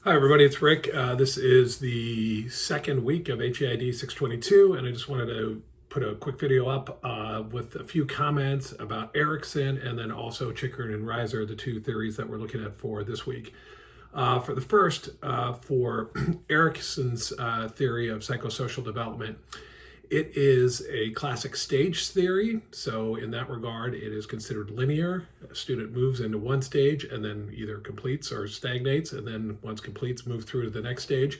Hi, everybody. It's Rick. This is the second week of HIED 622, and I just wanted to put a quick video up with a few comments about Erikson and then also Chickering and Reisser, the two theories that we're looking at for this week. For the first, for Erikson's theory of psychosocial development, it is a classic stage theory. So in that regard, it is considered linear. A student moves into one stage and then either completes or stagnates, and then once completes, move through to the next stage.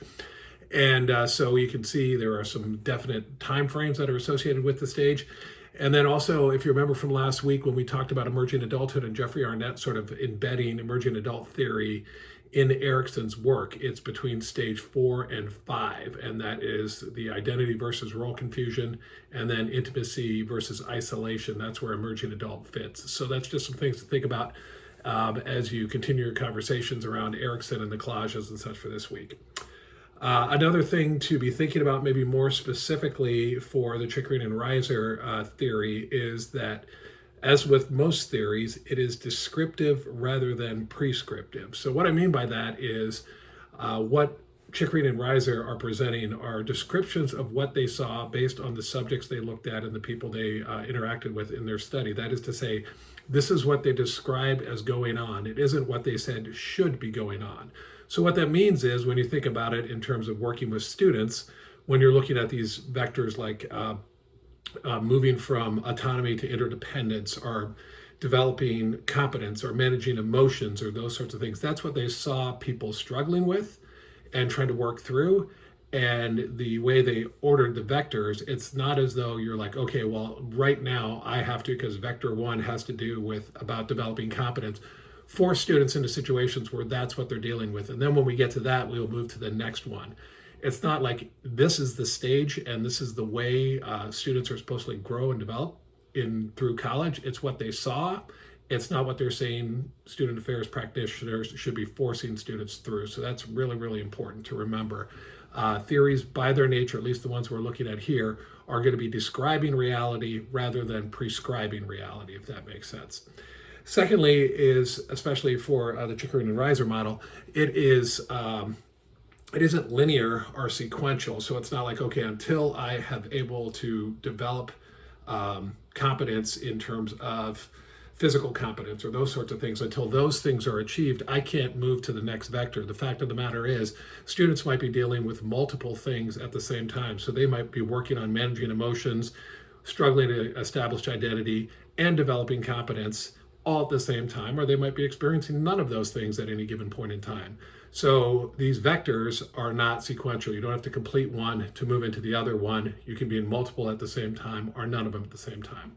And so you can see there are some definite time frames that are associated with the stage. And then also, if you remember from last week when we talked about emerging adulthood and Jeffrey Arnett sort of embedding emerging adult theory in Erikson's work, it's between stage 4 and 5, and that is the identity versus role confusion, and then intimacy versus isolation. That's where emerging adult fits. So that's just some things to think about as you continue your conversations around Erikson and the collages and such for this week. Another thing to be thinking about, maybe more specifically for the Chickering and Reisser theory, is that as with most theories, it is descriptive rather than prescriptive. So what I mean by that is what Chickering and Reisser are presenting are descriptions of what they saw based on the subjects they looked at and the people they interacted with in their study. That is to say, this is what they described as going on. It isn't what they said should be going on. So what that means is, when you think about it in terms of working with students, when you're looking at these vectors like moving from autonomy to interdependence, or developing competence, or managing emotions, or those sorts of things, that's what they saw people struggling with and trying to work through. And the way they ordered the vectors, it's not as though you're like, okay, well, right now I have to, because vector 1 has to do with about developing competence, force students into situations where that's what they're dealing with. And then when we get to that, we'll move to the next one. It's not like this is the stage and this is the way students are supposed to grow and develop through college. It's what they saw. It's not what they're saying student affairs practitioners should be forcing students through. So that's really, really important to remember. Theories, by their nature, at least the ones we're looking at here, are going to be describing reality rather than prescribing reality, if that makes sense. Secondly is, especially for the Chickering and Reisser model, it isn't linear or sequential. So it's not like, okay, until I have able to develop competence in terms of physical competence or those sorts of things, until those things are achieved, I can't move to the next vector. The fact of the matter is, students might be dealing with multiple things at the same time. So they might be working on managing emotions, struggling to establish identity, and developing competence all at the same time, or they might be experiencing none of those things at any given point in time. So these vectors are not sequential. You don't have to complete one to move into the other one. You can be in multiple at the same time, or none of them at the same time.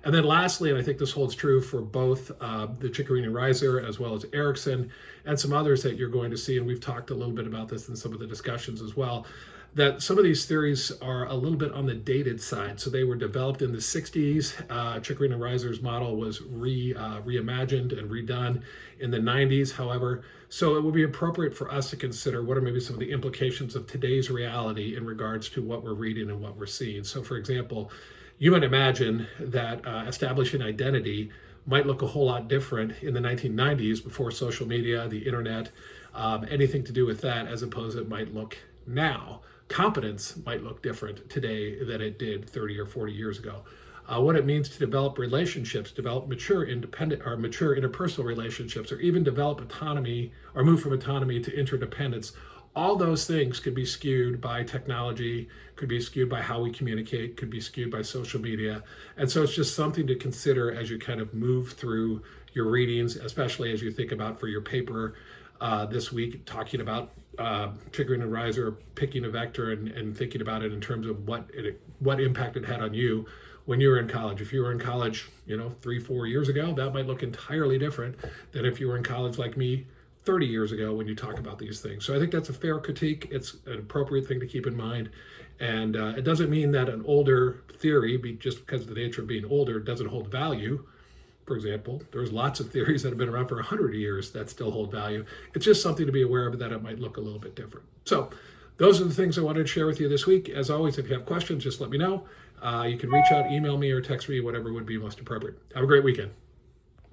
And then lastly, and I think this holds true for both the Chickering and Reisser as well as Erikson and some others that you're going to see, and we've talked a little bit about this in some of the discussions as well, that some of these theories are a little bit on the dated side. So they were developed in the 60s. Chickering and Reisser's model was reimagined and redone in the 90s, however. So it would be appropriate for us to consider what are maybe some of the implications of today's reality in regards to what we're reading and what we're seeing. So for example, you might imagine that establishing identity might look a whole lot different in the 1990s before social media, the internet, anything to do with that, as opposed to it might look now. Competence might look different today than it did 30 or 40 years ago. What it means to develop relationships, develop mature independent or mature interpersonal relationships, or even develop autonomy or move from autonomy to interdependence. All those things could be skewed by technology, could be skewed by how we communicate, could be skewed by social media. And so it's just something to consider as you kind of move through your readings, especially as you think about for your paper this week, talking about Chickering and Reisser, picking a vector and thinking about it in terms of what impact it had on you when you were in college. If you were in college, 3-4 years ago, that might look entirely different than if you were in college like me 30 years ago when you talk about these things. So I think that's a fair critique. It's an appropriate thing to keep in mind. And it doesn't mean that an older theory, just because of the nature of being older, doesn't hold value. For example, there's lots of theories that have been around for 100 years that still hold value. It's just something to be aware of, that it might look a little bit different. So those are the things I wanted to share with you this week. As always, if you have questions, just let me know. You can reach out, email me, or text me, whatever would be most appropriate. Have a great weekend.